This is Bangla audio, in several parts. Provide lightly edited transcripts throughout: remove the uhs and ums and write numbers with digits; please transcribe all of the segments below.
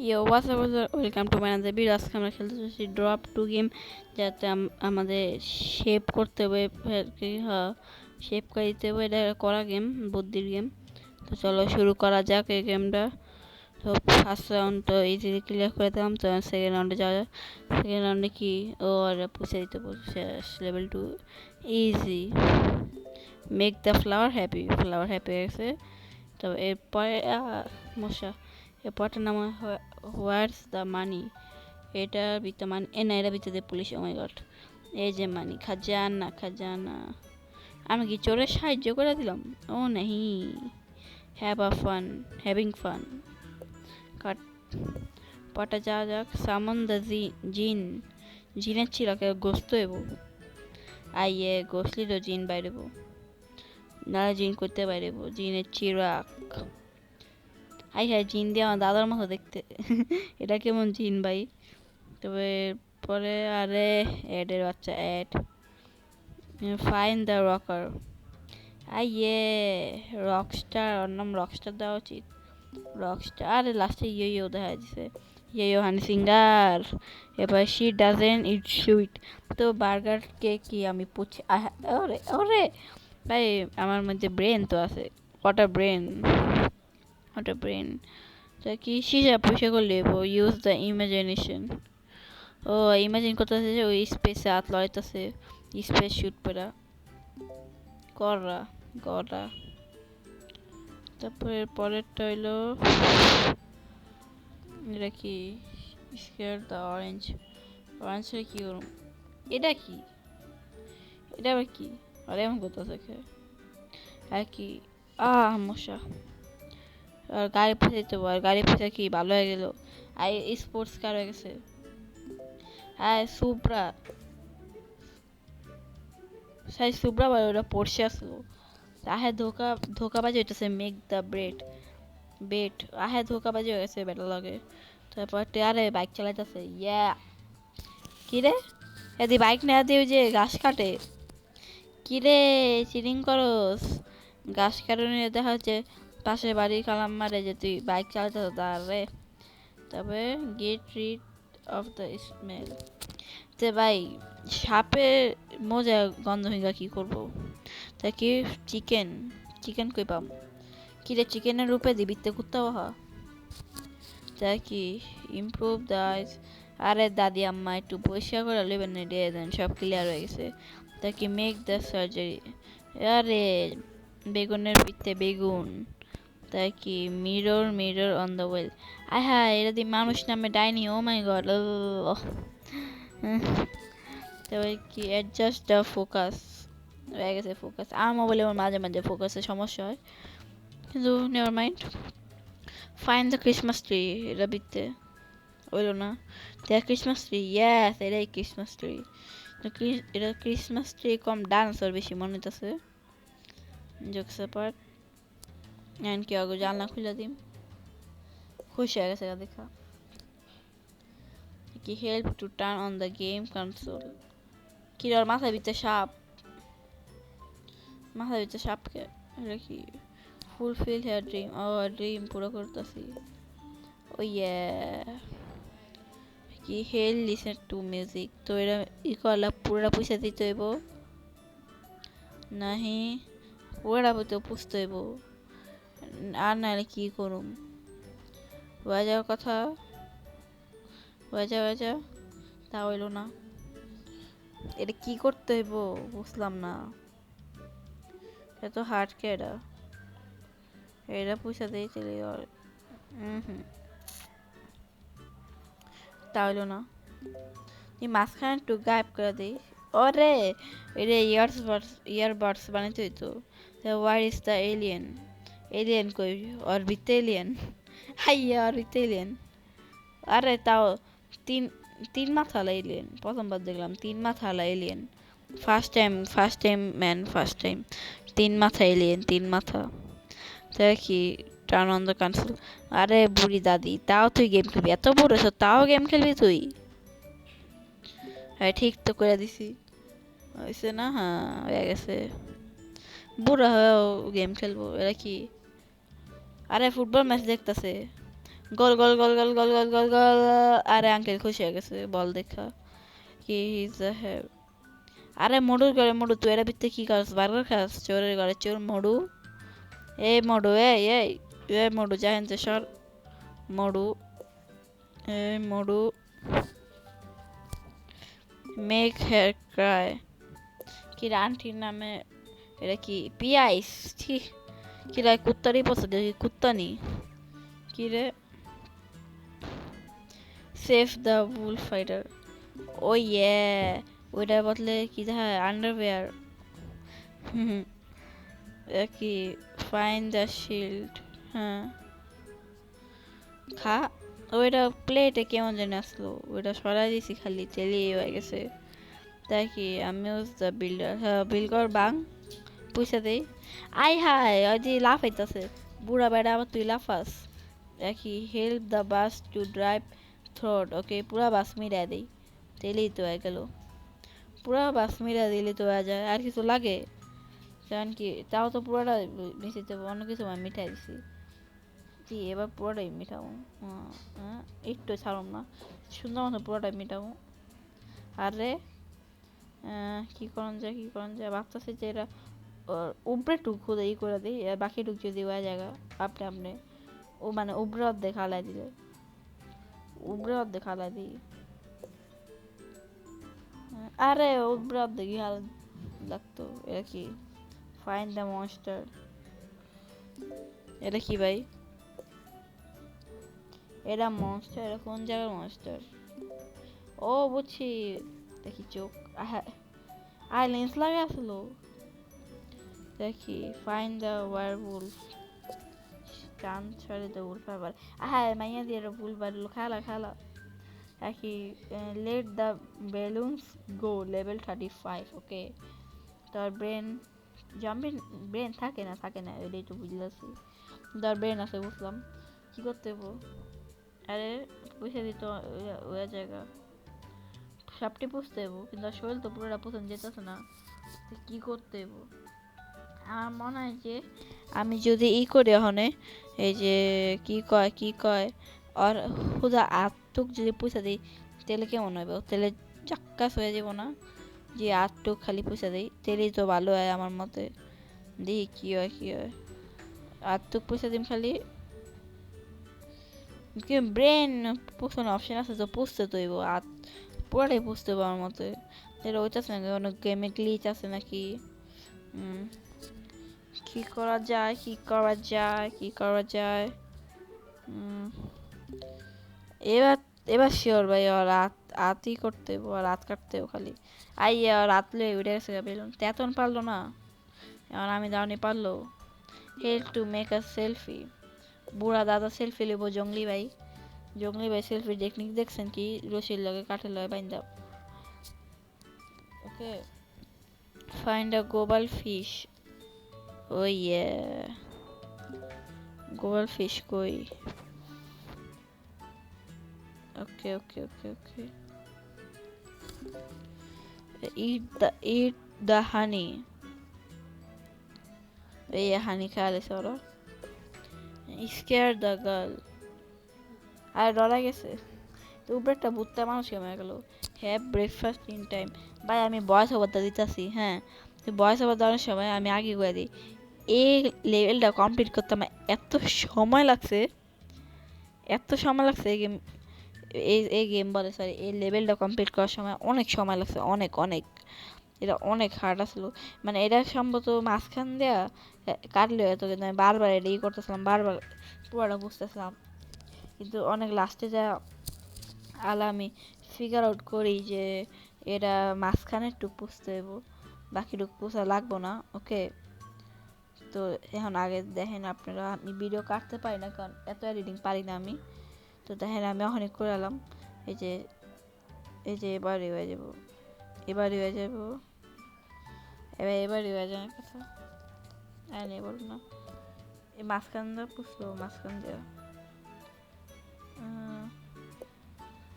Yo WhatsApp welcome to my another video. আজকে আমরা খেলতে চাচ্ছি ড্রপ টু গেম, যাতে আমাদের শেপ করতে হবে, শেপ করে দিতে হবে। এটা করা গেম, বুদ্ধির গেম। তো চলো শুরু করা যাক এই গেমটা। তো ফার্স্ট রাউন্ড তো ইজিলি ক্লিয়ার করে দিলাম। তো সেকেন্ড রাউন্ডে যাওয়া যাক। সেকেন্ড রাউন্ডে কি ও আর পুষে দিতে বলছে, level 2 easy. Make the flower happy, flower happy হয়ে গেছে। তো এরপরে মশা, এরপরটার নাম হোয়াটস দ্য মানি। এটার ভিতরে মানি না, এটা ভিতরে পুলিশ। ও মাই গড, এই যে মানি, খাজানা খাজানা। আমি কি চোরের সাহায্য করে দিলাম? ও নাহি, have a fun, having fun. কাট পটা যাওয়া যাক। সামন দ্য জিন, জিনের চিরাকে গোস্ত এবো। আইয়ে গোসলি তো জিন বাইরেবো, না জিন করতে বাইরেবো। জিনের চিরাক, হাই হাই, জিন দিয়ে আমার দাদার মতো দেখতে। এটা কেমন জিন ভাই? তবে পরে আরে অ্যাডের বাচ্চা অ্যাড। ফাইন দ্য রকার, আইয়ে রকস্টার, ওর নাম রকস্টার দেওয়া উচিত। রকস্টার, আরে লাস্টে ইয়ো দেখা যাচ্ছে, ইয়ো হানি সিঙ্গার। এবার শি ডাজেন ইট সুইট। তো বার্গার কে কি আমি পুছি, ওরে ওরে ভাই, আমার মধ্যে ব্রেন তো আছে। কটা ব্রেন, কটা ব্রেন। তো কি সিসা পয়সা করলে ইউজ দ্য ইমাজিনেশন। ও ইমাজিন করতেছে যে ওই স্পেসে হাত লড়াইতেছে, স্পেস শুট পেরা কররা গড়া। তারপরে পরেরটা হইলো এটা কি, স্কেয়ার দ্য অরেঞ্জ। অরেঞ্জের কি করুম? এটা কি, এটা আবার কি? আরে এমন করতেছে আর কি, মশা। আর গাড়ি ফেসে দিতে, আর গাড়ি ফেসে কি ভালো হয়ে গেল, আর স্পোর্টস কার হয়ে গেছে। হ্যাঁ সুপ্রা, সাই সুব্রা ভাই, ওটা পড়ছে আসলো। আহে ধোকাবাজি হইতেছে। মেক দ্য ব্রেড বেট, আহে ধোকাবাজি হয়ে গেছে বেটার লাগে। তারপর টেয়ারে বাইক চালাইতেছে, ইয়া কিরে এদি বাইক না দিয়ে ওই যে ঘাস কাটে। কিরে চিটিং করস, ঘাস কাটে দেখা হচ্ছে পাশের বাড়ির কালাম মারে যে তুই বাইক চালাইতেছ তার রে। তবে get rid of the smell. তে ভাই সাপের মজা গন্ধ হিঙ্গা কি করবো? তা কি চিকেন, চিকেন কই পাম? কিরে চিকেনের রূপে দিবিতে কুত্তা বাহা। তা কি ইমপ্রুভ দ্য, আরে দাদি আম্মা একটু পরিষ্কার করে নেবেন না, দিয়ে দেন, সব ক্লিয়ার হয়ে গেছে। তা কি মেক দ্য সার্জারি। আরে বেগুনের পিঠে বেগুন। তাই কি mirror mirror on the well. আয় হ্যাঁ, এটা দিয়ে মানুষ নামে ডাইনি। ও মাই গড। তবে কি অ্যাডজাস্ট দ্য ফোকাস হয়ে গেছে। ফোকাস আমার মোবাইলে আমার মাঝে মাঝে ফোকাসের সমস্যা হয়, কিন্তু never mind. Fine the Christmas tree, এটা বিতে হইলো না। দ্য ক্রিসমাস ট্রি, ইয়াস এটাই ক্রিসমাস ট্রি। এটা ক্রিসমাস ট্রি কম ডান্সার বেশি মনে হইতেছে। জোকস অ্যাপার্ট, এন্ড কি আগে জানলা খুলে দিম, খুশি হয়ে গেছে দেখা। কি help to turn on the game console. কি ওর মাথার ভিতরে সাপ, মাথার ভিতরে সাপকে। এটা কি ফুলফিল হেয়ার ড্রিম, ও ড্রিম পুরো করতেছি। ও ইয়ে কি হেল লিসেন টু মিউজিক। তো এটা ই করলা পুরোটা পয়সা দিতে হইব নাহি, পুরোটা তো পুষতে হইব, আর নাহলে কি করুম? বাজার কথা, বাজা তা হইল না। এটা কি করতে হইব বুঝলাম না, এত হার্ড কে এটা, এটা পয়সা দিয়ে চলে যাওয়ার। তা হইল না, তুই মাঝখানে একটু গায়েব করে দিস। ওরে এটা ইয়ারবাডস বানাইতে হইতো। Where is the alien, alien কই? অরবিতে এলিয়েন, হাইয়া অরবিতে এলিয়েন। আরে তাও তিন তিন মাথালা এলিয়েন, প্রথমবার দেখলাম তিন মাথালা alien. First time man, first time তিন মাথা এলিয়েন, তিন মাথা। তাই কি টার্ন অন দ্য কনসোল। আরে বুড়ি দাদি, তাও তুই গেম খেলবি? এত বড় তাও গেম খেলবি তুই? হ্যাঁ ঠিক তো করে দিছি, হয়েছে না? হ্যাঁ হয়ে গেছে। বুড়া হয়েও গেম খেলবো, এরা কি? আরে ফুটবল ম্যাচ দেখতেছে, গোল গোল গোল গোল গোল গোল গোল গোল। আরে আঙ্কেল খুশি হয়ে গেছে বল দেখা। কি ইজ হ্যাভ। আরে মোড়ুর ঘরে মোড়ু, তুই এর ভিতরে কি খাস? বার্গার খাস? চোরের ঘরে চোর মোড়ু। এই মোড়ু, এই মোড়ু জাহেন যে সর। মোড়ু, এই মোড়ু। Make hair Cry. কি আন্টির নামে এটা কি পিয়াইস? ঠিক কি রে, কুত্তারই পছন্দ, কুত্তা নি কি রে? Save the bull fighter. ও ইয়ে, ওইটার বদলে কি দেখা আন্ডারওয়্যার। কি ফাইন্ড দ্য শিল্ড। হ্যাঁ খা। ওইটা প্লেটে কেমন জানি আসলো, ওইটা সরাই দিছি খালি তেলি হয়ে গেছে। তাই কি আমিও দ্য বিল্ডার। হ্যাঁ বিল কর বাং, পয়সা দেই। আই হাই ওই যে লাফাইতেছে বুড়া বেড়া, আবার তুই লাফাস। দেখি help the bus to drive through. ওকে পুরা বাস মিলাই দেই, তেলেই তো হয়ে গেল। পুরা বাস মিলাই দিলে তো হয়ে যায়, আর কিছু লাগে? কারণ কি তাও তো পুরোটা মিশিয়ে অন্য কিছু আমি মিঠাই দিছি। জি এবার পুরোটাই মিঠাবো। হ্যাঁ একটু ছাড়ুম না, সুন্দর মতো পুরোটাই মিঠাবো। আরে কি করন যায়, কি করন যায়, ভাবতেছি যে এরা উপরে টুক খুদে ই করে দিই, আর বাকি টুক যদি ওই জায়গা আপনি আপনি ও মানে উপরে অর্ধেক হালাই দিলে, উপরে অর্ধেক হালাই দিই। আরে উপরে অর্ধেক হাল লাগতো। এটা কি ফাইন্ড দ্য মনস্টার? এটা কি ভাই? এটা মনস্টার? এটা কোন জায়গার মনস্টার? ও বুঝছি, দেখি চোখ। আর লেন্স লাগে আসলো। দেখি ফাইন্ড দ্য ওয়ারউলফ। চাঁদ ছড়ে দ্য উলফ। আবার হ্যাঁ মাইয়া দিয়ে ভুল বাড়লো, খেলা খেলা। দেখি let the balloons go level 35। ওকে তোর ব্রেন জাম্পিং ব্রেন থাকে না, থাকে না, এটাই তো বুঝলাছি। তোর ব্রেন আছে বুঝলাম, কি করতে হবো? আরে পয়সা দিত ওই জায়গা সবটি পুষতে হবো, কিন্তু শরীর তো পুরোটা পছন্দ যেতেছে না, কি করতে হবো? আমার মনে হয় যে আমি যদি ই করি ওখানে, এই যে কি কয় আর হুদা আত্মুক যদি পয়সা দিই তাহলে কেমন হবে? তাহলে চাক্কাস হয়ে যাব না? যে আত্মুক খালি পয়সা দিই তাহলেই তো ভালো হয় আমার মতে। দেখি কি হয় কি হয়। আত্মুক পয়সা দিম খালি, কি ব্রেন পোষানো অপশন আছে তো, পুষতে তো হইব পুরাটাই পুষতে হইব আমার মতে। যেটা ওইটাছে নাকি অনেক গেমে গ্লিচ আছে নাকি? কি করা যায়, কি করা যায়, কি করা যায়? এবার এবার শিওর ভাই, আর রাতই করতে হইব, আর রাত কাটতে হইব খালি। আইয়া রাত লয়ে উঠে গেছে বেলুন, তেতন পারলো না, এখন আমি দাওনি পারলো। Help to make a selfie. বুড়া দাদা সেলফি লিব, জঙ্গলি ভাই। জঙ্গলি ভাই সেলফি টেকনিক দেখছেন কি? রশির লগে কাঠের লগে বাইন্দা। ওকে ফাইন্ড আ গ্লোবাল ফিশ। ও ইয়ে গ্লোবাল ফিশ কই? ওকে ওকে ওকে ওকে eat the honey. এই হানি খাওয়ালেছে ওরা। Scare the girl. আর ডরা গেছে তো উপরে একটা বুত্তা মানুষ কেমন গেল। Have breakfast in time. ভাই আমি বয়স ওভারটা দিতেছি, হ্যাঁ তো বয়স ওভার দেওয়ার সময় আমি আগে করে দিই। এই লেভেলটা কমপ্লিট করতে আমার এত সময় লাগছে, এত সময় লাগছে এই গেম, এই গেম বলে সরি, এই লেভেলটা কমপ্লিট করার সময় অনেক সময় লাগছে, অনেক অনেক। এটা অনেক হার্ড আসলো, মানে এটা সম্ভবত মাঝখান দেওয়া কাটলে হয়তো, কিন্তু আমি বারবার এটা ই করতেছিলাম, বারবার পুরোটা বুঝতেছিলাম, কিন্তু অনেক লাস্টে যা আলা আমি ফিগার আউট করি যে এটা মাঝখানে টুক পুষতে হইব, বাকি টুক পুষা লাগবো না। ওকে তো এখন আগে দেখেন আপনারা, আমি ভিডিও কাটতে পারি না কারণ এত এডিটিং পারি না আমি। তো দেখেন আমি এখনই করে এলাম, এই যে এবারই হয়ে যাব, এবারই হয়ে যাব, এবারই হয়ে যাওয়ার কথা। আর নেই বলবো না, এই মাঝখান দিয়ে পুষলো, মাঝখান দিয়ে।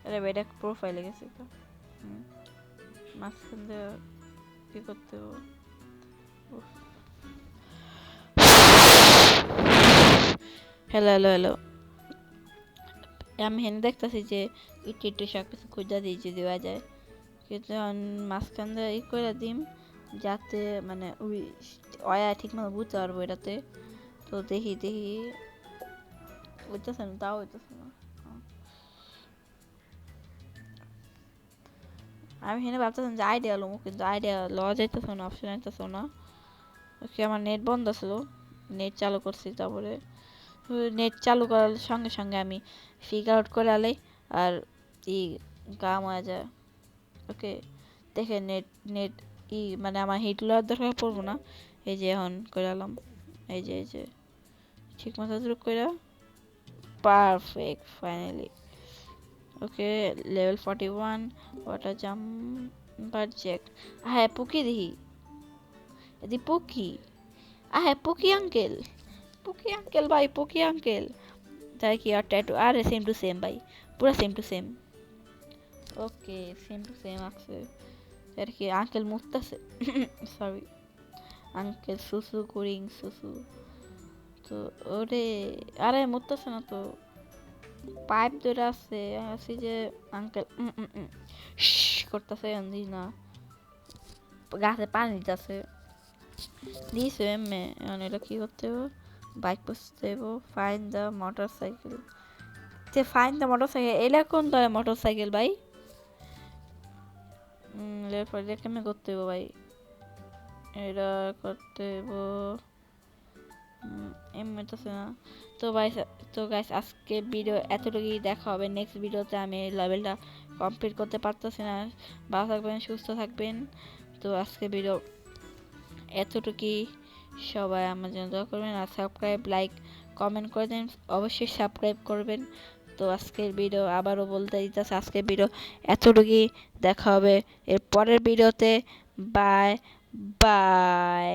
আরে এটা প্রোফাইলে গেছে তো, মাঝখান দিয়ে কি করতে হবে? হ্যালো হ্যালো হ্যালো, আমি হেনে দেখতেছি যে একটু একটু সব কিছু খুঁজা দিই যদি হয়ে যায়, কিন্তু মাঝখান দিয়ে ই করে দিম যাতে মানে ওই অয়া ঠিক মতো বুঝতে পারবো এটাতে। তো দেখি দেখি বুঝতেছে না, তাও হইতেছে না। আমি হেনে ভাবতেছিলাম যে আইডিয়া লমু, কিন্তু আইডিয়া লওয়া যাইতেছে না, অপশন আইতেছে না। ওকে, আমার নেট বন্ধ ছিল, নেট চালু করছি, তারপরে নেট চালু করার সঙ্গে সঙ্গে আমি ফিগার আউট করে আলাই আর ই কাম হয়ে যায়। ওকে, দেখে নেট নেট মানে আমার হিট লওয়ার দরকার পড়বো না। এই যে এখন করে আলাম, এই যে ঠিক মতো শুরু করে পারফেক্ট ফাইনালি। ওকে, লেভেল 41 ওয়াটার জাম্পার জ্যাক। হ্যাঁ পুকি দেখি, এদি পুকি, হ্যাঁ পুকি আঙ্কেল, পুকি আঙ্কেল ভাই, পুকি আঙ্কেল। তাই কি আর ট্যাটু, আরে সেম টু সেম ভাই, পুরো same to same. Okay, same to same আছে। আর কি আঙ্কেল মুততেছে, সরি আঙ্কেল সুসু করিং সুসু। তো ওরে, আরে মুততেছে না তো, পাইপ ধরে আছে আছি যে আঙ্কেল করতেছে না, গাছে পানি দিতেছে, দিয়েছে এমনি। এখন এটা কি করতে হবে, বাইক বসতে হবে, ফাইন দ্য মোটর সাইকেল। যে ফাইন দ্য মোটর সাইকেল, এটা কোন ধরনের মোটর সাইকেল ভাই? এরপর এটা কেমন করতে হবে ভাই, এটা করতে হবে এমনি তো না। তো ভাই, তো গাইস আজকে ভিডিও এতটুকুই, দেখা হবে নেক্সট ভিডিওতে। আমি লেভেলটা কমপ্লিট করতে পারতেছি না। ভালো থাকবেন, সুস্থ থাকবেন। তো আজকে ভিডিও এতটুকুই, সবাই আমার জন্য দোয়া করবেন আর সাবস্ক্রাইব লাইক কমেন্ট করে দেন, অবশ্যই সাবস্ক্রাইব করবেন। তো আজকের ভিডিও আবারও বলতে দিতেছে, আজকের ভিডিও এতটুকুই, দেখা হবে এর পরের ভিডিওতে। Bye bye.